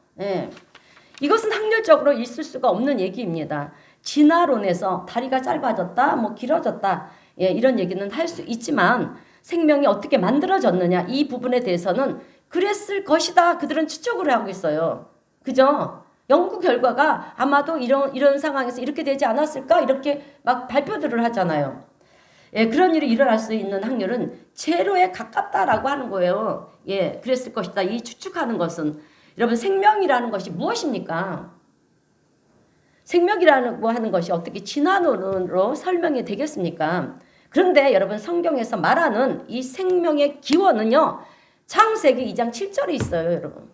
[SPEAKER 1] 이것은 확률적으로 있을 수가 없는 얘기입니다. 진화론에서 다리가 짧아졌다, 뭐 길어졌다, 이런 얘기는 할 수 있지만 생명이 어떻게 만들어졌느냐 이 부분에 대해서는 그랬을 것이다. 그들은 추측을 하고 있어요. 그죠? 연구 결과가 아마도 이런 상황에서 이렇게 되지 않았을까? 이렇게 막 발표들을 하잖아요. 그런 일이 일어날 수 있는 확률은 제로에 가깝다라고 하는 거예요. 그랬을 것이다. 이 추측하는 것은 여러분 생명이라는 것이 무엇입니까? 생명이라고 하는 것이 어떻게 진화론으로 설명이 되겠습니까? 그런데 여러분 성경에서 말하는 이 생명의 기원은요. 창세기 2장 7절에 있어요. 여러분.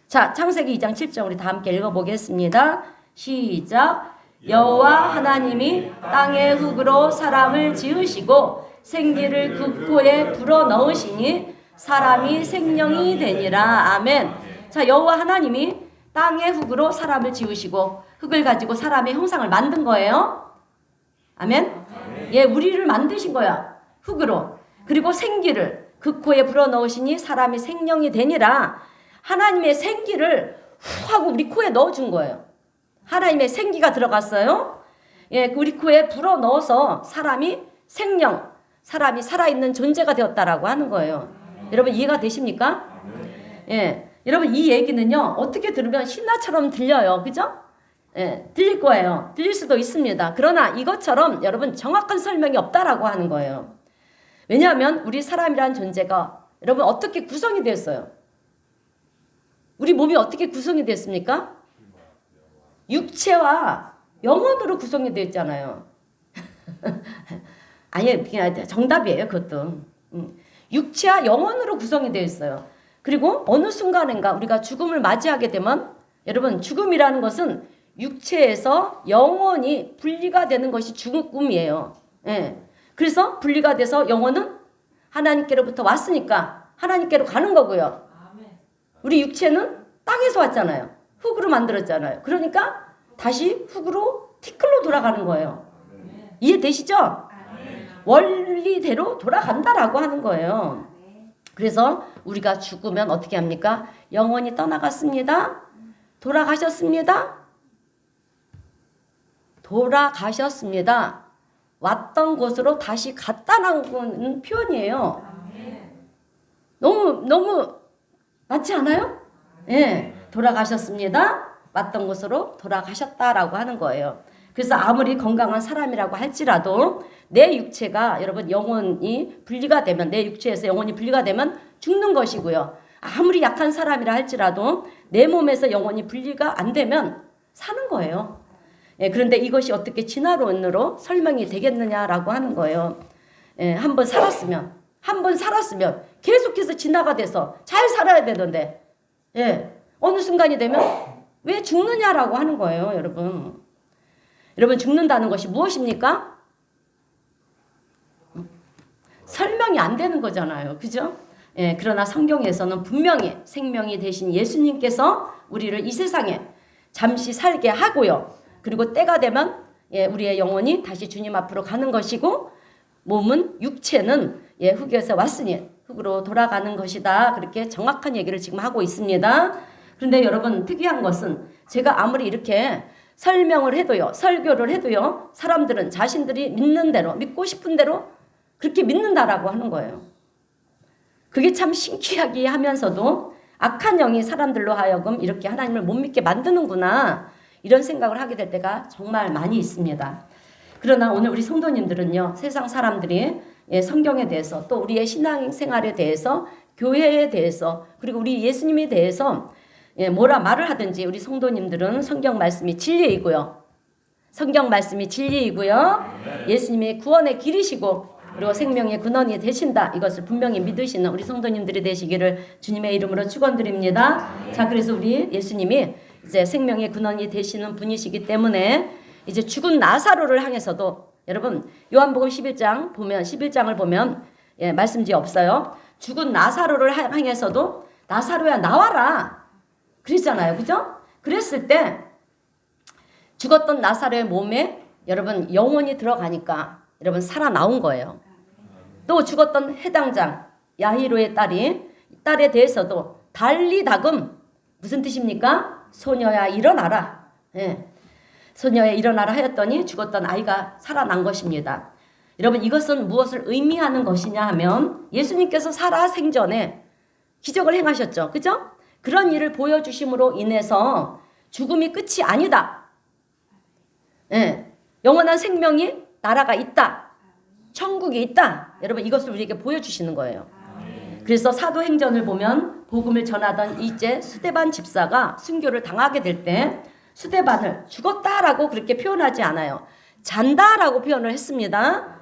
[SPEAKER 1] 자, 창세기 2장 7절 우리 다 함께 읽어보겠습니다. 시작. 여호와 하나님이 땅의 흙으로 사람을 지으시고 생기를 그 코에 불어넣으시니 사람이 생명이 되니라. 아멘. 자, 여호와 하나님이 땅의 흙으로 사람을 지으시고 흙을 가지고 사람의 형상을 만든 거예요. 아멘. 우리를 만드신 거야. 흙으로. 그리고 생기를 그 코에 불어넣으시니 사람이 생명이 되니라. 하나님의 생기를 후 하고 우리 코에 넣어준 거예요. 하나님의 생기가 들어갔어요. 우리 코에 불어넣어서 사람이 사람이 살아있는 존재가 되었다라고 하는 거예요. 여러분 이해가 되십니까? 여러분 이 얘기는요. 어떻게 들으면 신화처럼 들려요. 그죠? 들릴 거예요. 들릴 수도 있습니다. 그러나 이것처럼 여러분 정확한 설명이 없다라고 하는 거예요. 왜냐하면 우리 사람이라는 존재가 여러분 어떻게 구성이 됐어요? 우리 몸이 어떻게 구성이 됐습니까? 육체와 영혼으로 구성이 되어 있잖아요. 아니, 그냥 정답이에요, 그것도. 육체와 영혼으로 구성이 되어 있어요. 그리고 어느 순간인가 우리가 죽음을 맞이하게 되면 여러분 죽음이라는 것은 육체에서 영혼이 분리가 되는 것이 죽음이에요. 그래서 분리가 돼서 영혼은 하나님께로부터 왔으니까 하나님께로 가는 거고요. 우리 육체는 땅에서 왔잖아요. 흙으로 만들었잖아요. 그러니까 다시 흙으로 티끌로 돌아가는 거예요. 이해되시죠? 원리대로 돌아간다라고 하는 거예요. 그래서 우리가 죽으면 어떻게 합니까? 영혼이 떠나갔습니다. 돌아가셨습니다. 돌아가셨습니다. 왔던 곳으로 다시 갔다는 표현이에요. 너무 맞지 않아요? 예, 돌아가셨습니다. 왔던 곳으로 돌아가셨다라고 하는 거예요. 그래서 아무리 건강한 사람이라고 할지라도 내 육체가 여러분 영혼이 분리가 되면 내 육체에서 영혼이 분리가 되면 죽는 것이고요. 아무리 약한 사람이라 할지라도 내 몸에서 영혼이 분리가 안 되면 사는 거예요. 예, 그런데 이것이 어떻게 진화론으로 설명이 되겠느냐라고 하는 거예요. 예, 한 번 살았으면 계속해서 진화가 돼서 잘 살아야 되는데, 예, 어느 순간이 되면 왜 죽느냐라고 하는 거예요, 여러분. 여러분, 죽는다는 것이 무엇입니까? 설명이 안 되는 거잖아요. 그죠? 예, 그러나 성경에서는 분명히 생명이 되신 예수님께서 우리를 이 세상에 잠시 살게 하고요. 그리고 때가 되면 예, 우리의 영혼이 다시 주님 앞으로 가는 것이고 몸은 육체는 예, 흙에서 왔으니 흙으로 돌아가는 것이다. 그렇게 정확한 얘기를 지금 하고 있습니다. 그런데 여러분 특이한 것은 제가 아무리 이렇게 설명을 해도요, 설교를 해도요, 사람들은 자신들이 믿는 대로, 믿고 싶은 대로 그렇게 믿는다라고 하는 거예요. 그게 참 신기하게 하면서도 악한 영이 사람들로 하여금 이렇게 하나님을 못 믿게 만드는구나 이런 생각을 하게 될 때가 정말 많이 있습니다. 그러나 오늘 우리 성도님들은요, 세상 사람들이 예, 성경에 대해서 또 우리의 신앙생활에 대해서 교회에 대해서 그리고 우리 예수님에 대해서 예, 뭐라 말을 하든지 우리 성도님들은 성경 말씀이 진리이고요. 성경 말씀이 진리이고요. 예수님이 구원의 길이시고 그리고 생명의 근원이 되신다. 이것을 분명히 믿으시는 우리 성도님들이 되시기를 주님의 이름으로 축원드립니다. 자, 그래서 우리 예수님이 이제 생명의 근원이 되시는 분이시기 때문에 이제 죽은 나사로를 향해서도 여러분 요한복음 11장을 보면 예, 말씀지 없어요. 죽은 나사로를 향해서도 나사로야 나와라. 그랬잖아요. 그죠? 그랬을 때 죽었던 나사로의 몸에 여러분 영혼이 들어가니까 여러분 살아나온 거예요. 또 죽었던 해당장 야히로의 딸에 대해서도 달리다금 무슨 뜻입니까? 소녀야 일어나라. 예. 소녀야 일어나라 하였더니 죽었던 아이가 살아난 것입니다. 여러분 이것은 무엇을 의미하는 것이냐 하면 예수님께서 살아생전에 기적을 행하셨죠. 그죠? 그런 일을 보여주심으로 인해서 죽음이 끝이 아니다. 예. 영원한 생명이 나라가 있다. 천국이 있다. 여러분 이것을 우리에게 보여주시는 거예요. 그래서 사도행전을 보면 복음을 전하던 이제 스데반 집사가 순교를 당하게 될 때 스데반을 죽었다라고 그렇게 표현하지 않아요. 잔다라고 표현을 했습니다.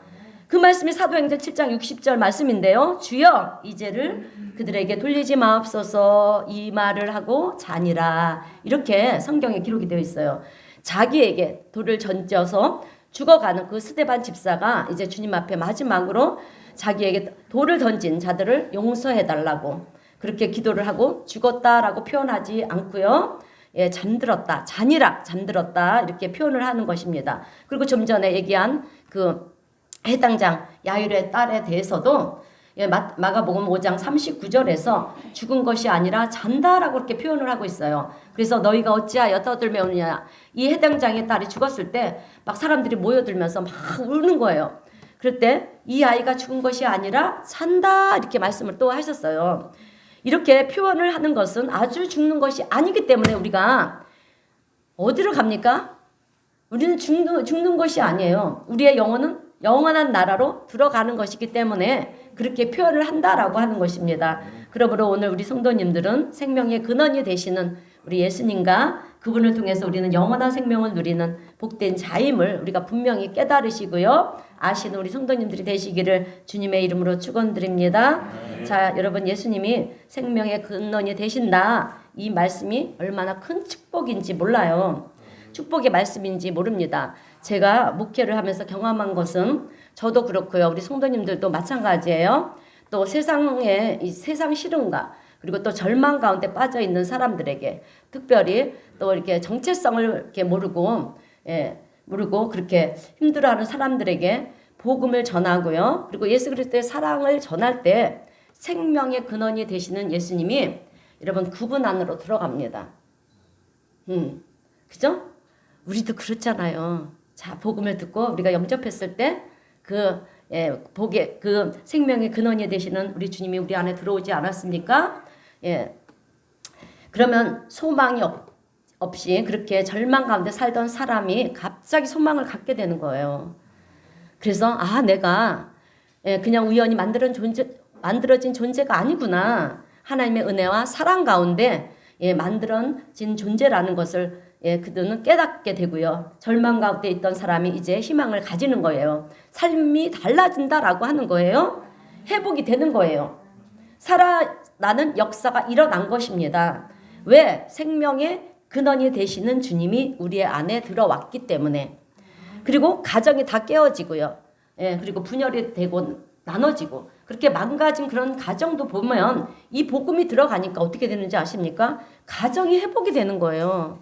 [SPEAKER 1] 그 말씀이 사도행전 7장 60절 말씀인데요. 주여 이 죄를 그들에게 돌리지 마옵소서 이 말을 하고 자니라. 이렇게 성경에 기록이 되어 있어요. 자기에게 돌을 던져서 죽어가는 그 스데반 집사가 이제 주님 앞에 마지막으로 자기에게 돌을 던진 자들을 용서해달라고 그렇게 기도를 하고 죽었다라고 표현하지 않고요. 예, 잠들었다, 잔이라 잠들었다 이렇게 표현을 하는 것입니다. 그리고 좀 전에 얘기한 그 해당장 야히로의 딸에 대해서도 예, 마가복음 5장 39절에서 죽은 것이 아니라 잔다라고 이렇게 표현을 하고 있어요. 그래서 너희가 어찌하여 떠들며 우느냐. 이 해당장의 딸이 죽었을 때 막 사람들이 모여들면서 막 우는 거예요. 그럴 때 이 아이가 죽은 것이 아니라 산다 이렇게 말씀을 또 하셨어요. 이렇게 표현을 하는 것은 아주 죽는 것이 아니기 때문에 우리가 어디로 갑니까? 우리는 죽는 것이 아니에요. 우리의 영혼은 영원한 나라로 들어가는 것이기 때문에 그렇게 표현을 한다라고 하는 것입니다. 그러므로 오늘 우리 성도님들은 생명의 근원이 되시는 우리 예수님과 그분을 통해서 우리는 영원한 생명을 누리는 복된 자임을 우리가 분명히 깨달으시고요. 아시는 우리 성도님들이 되시기를 주님의 이름으로 축원드립니다. 자, 여러분 예수님이 생명의 근원이 되신다. 이 말씀이 얼마나 큰 축복인지 몰라요. 축복의 말씀인지 모릅니다. 제가 목회를 하면서 경험한 것은 저도 그렇고요. 우리 성도님들도 마찬가지예요. 또 세상의 이 세상 시름과 그리고 또 절망 가운데 빠져 있는 사람들에게 특별히 또 이렇게 정체성을 이렇게 모르고 그렇게 힘들어하는 사람들에게 복음을 전하고요. 그리고 예수 그리스도의 사랑을 전할 때 생명의 근원이 되시는 예수님이 여러분 그분 안으로 들어갑니다. 그죠? 우리도 그렇잖아요. 자, 복음을 듣고 우리가 영접했을 때 복의 그 생명의 근원이 되시는 우리 주님이 우리 안에 들어오지 않았습니까? 예. 그러면 소망이 없이 그렇게 절망 가운데 살던 사람이 갑자기 소망을 갖게 되는 거예요. 그래서 내가 그냥 우연히 만들어진 존재가 아니구나. 하나님의 은혜와 사랑 가운데 만들어진 존재라는 것을 그들은 깨닫게 되고요. 절망 가운데 있던 사람이 이제 희망을 가지는 거예요. 삶이 달라진다라고 하는 거예요. 회복이 되는 거예요. 살아나는 역사가 일어난 것입니다. 왜? 생명의 근원이 되시는 주님이 우리의 안에 들어왔기 때문에. 그리고 가정이 다 깨어지고요. 그리고 분열이 되고 나눠지고 그렇게 망가진 그런 가정도 보면 이 복음이 들어가니까 어떻게 되는지 아십니까? 가정이 회복이 되는 거예요.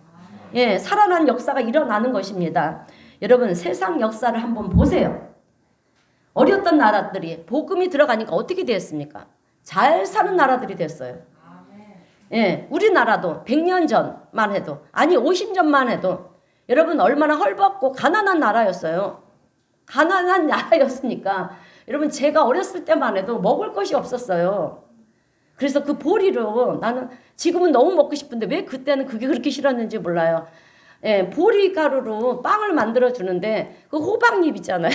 [SPEAKER 1] 살아난 역사가 일어나는 것입니다. 여러분 세상 역사를 한번 보세요. 어렸던 나라들이 복음이 들어가니까 어떻게 되었습니까? 잘 사는 나라들이 됐어요. 우리나라도 100년 전만 해도 50년만 해도 여러분 얼마나 헐벗고 가난한 나라였어요. 가난한 나라였으니까 여러분 제가 어렸을 때만 해도 먹을 것이 없었어요. 그래서 그 보리로 나는 지금은 너무 먹고 싶은데 왜 그때는 그게 그렇게 싫었는지 몰라요. 보리가루로 빵을 만들어 주는데 그 호박잎 있잖아요.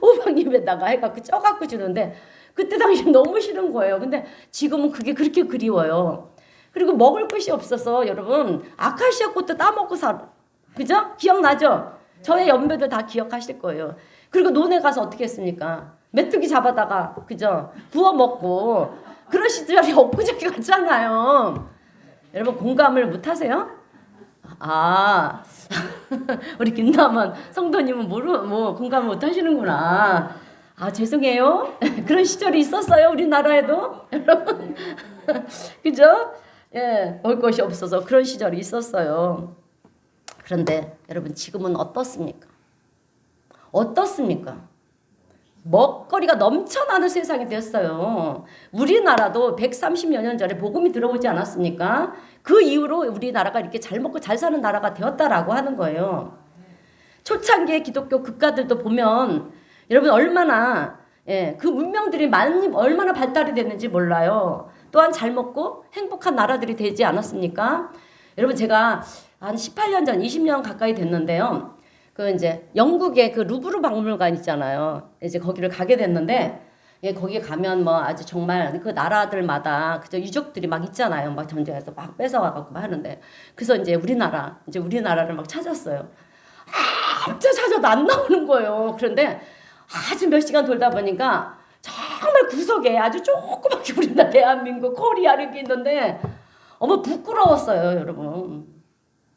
[SPEAKER 1] 호박잎에다가 해갖고 쪄갖고 주는데 그때 당시 너무 싫은 거예요. 근데 지금은 그게 그렇게 그리워요. 그리고 먹을 것이 없어서 여러분 아카시아 꽃도 따먹고 그죠? 기억나죠? 저의 연배도 다 기억하실 거예요. 그리고 논에 가서 어떻게 했습니까? 메뚜기 잡아다가 그죠? 구워 먹고 그런 시절이 엊그저께 같잖아요. 여러분 공감을 못 하세요? 우리 김남원 성도님은 공감을 못 하시는구나. 죄송해요. 그런 시절이 있었어요. 우리나라에도. 여러분. 그죠? 먹을 것이 없어서 그런 시절이 있었어요. 그런데 여러분 지금은 어떻습니까? 먹거리가 넘쳐나는 세상이 됐어요. 우리나라도 130여 년 전에 복음이 들어오지 않았습니까? 그 이후로 우리나라가 이렇게 잘 먹고 잘 사는 나라가 되었다라고 하는 거예요. 초창기의 기독교 국가들도 보면 여러분 얼마나 그 문명들이 얼마나 발달이 됐는지 몰라요. 또한 잘 먹고 행복한 나라들이 되지 않았습니까? 여러분 제가 한 18년 전 20년 가까이 됐는데요. 그 이제 영국의 그 루브르 박물관 있잖아요. 이제 거기를 가게 됐는데 거기 가면 아주 정말 그 나라들마다 그저 유적들이 막 있잖아요. 막 전쟁에서 막 뺏어와갖고 막 하는데 그래서 이제 우리나라를 막 찾았어요. 아무튼 찾아도 안 나오는 거예요. 그런데 아주 몇 시간 돌다 보니까 정말 구석에 아주 조그맣게 우리나라 대한민국 코리아 이렇게 있는데 부끄러웠어요, 여러분.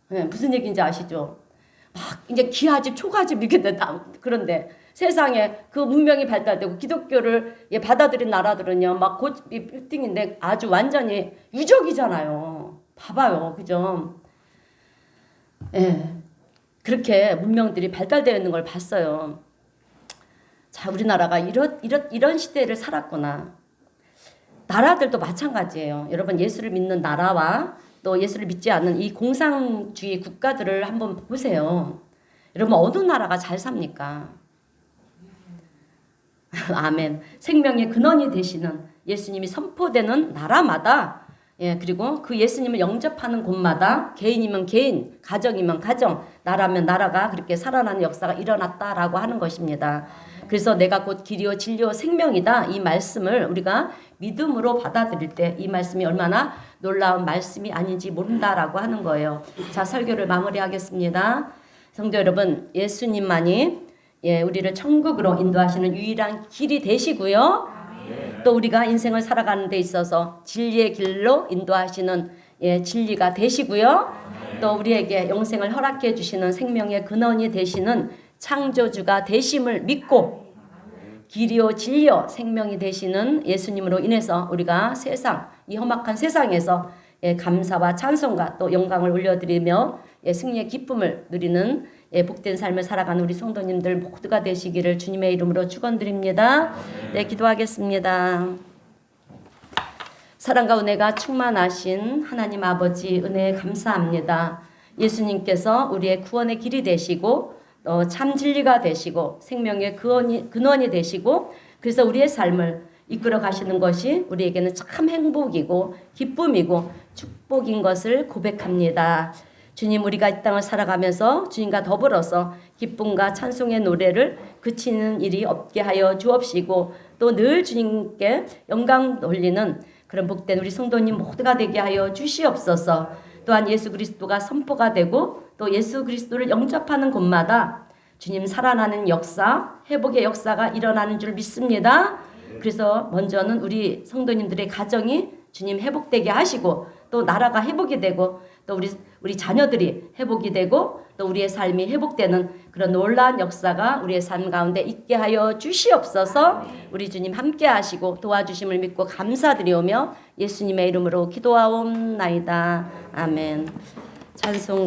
[SPEAKER 1] 무슨 얘기인지 아시죠? 막 이제 기하집, 초가집 이렇게 된다. 그런데 세상에 그 문명이 발달되고 기독교를 받아들인 나라들은요, 막 빌딩인데 아주 완전히 유적이잖아요. 봐봐요, 그죠? 그렇게 문명들이 발달되어 있는 걸 봤어요. 자, 우리나라가 이런 시대를 살았구나. 나라들도 마찬가지예요. 여러분 예수를 믿는 나라와 또 예수를 믿지 않는 이 공산주의 국가들을 한번 보세요. 여러분 어느 나라가 잘 삽니까? 아멘. 생명의 근원이 되시는 예수님이 선포되는 나라마다 그리고 그 예수님을 영접하는 곳마다 개인이면 개인, 가정이면 가정, 나라면 나라가 그렇게 살아나는 역사가 일어났다라고 하는 것입니다. 그래서 내가 곧 길이요 진리요 생명이다. 이 말씀을 우리가 믿음으로 받아들일 때 이 말씀이 얼마나 놀라운 말씀이 아닌지 모른다라고 하는 거예요. 자, 설교를 마무리하겠습니다. 성도 여러분, 예수님만이 우리를 천국으로 인도하시는 유일한 길이 되시고요. 또 우리가 인생을 살아가는 데 있어서 진리의 길로 인도하시는 진리가 되시고요. 또 우리에게 영생을 허락해 주시는 생명의 근원이 되시는 창조주가 되심을 믿고 길이요 진리요 생명이 되시는 예수님으로 인해서 우리가 이 험악한 세상에서 감사와 찬송과 또 영광을 올려드리며 승리의 기쁨을 누리는 복된 삶을 살아가는 우리 성도님들 모두가 되시기를 주님의 이름으로 축원드립니다. 네, 기도하겠습니다. 사랑과 은혜가 충만하신 하나님 아버지 은혜에 감사합니다. 예수님께서 우리의 구원의 길이 되시고 참 진리가 되시고 생명의 근원이 되시고 그래서 우리의 삶을 이끌어 가시는 것이 우리에게는 참 행복이고 기쁨이고 축복인 것을 고백합니다. 주님, 우리가 이 땅을 살아가면서 주님과 더불어서 기쁨과 찬송의 노래를 그치는 일이 없게 하여 주옵시고 또 늘 주님께 영광 돌리는 그런 복된 우리 성도님 모두가 되게 하여 주시옵소서. 또한 예수 그리스도가 선포가 되고 또 예수 그리스도를 영접하는 곳마다 주님 살아나는 역사, 회복의 역사가 일어나는 줄 믿습니다. 그래서 먼저는 우리 성도님들의 가정이 주님 회복되게 하시고 또 나라가 회복이 되고 또 우리 자녀들이 회복이 되고 또 우리의 삶이 회복되는 그런 놀라운 역사가 우리의 삶 가운데 있게 하여 주시옵소서. 우리 주님 함께 하시고 도와주심을 믿고 감사드리오며 예수님의 이름으로 기도하옵나이다. 아멘. 찬송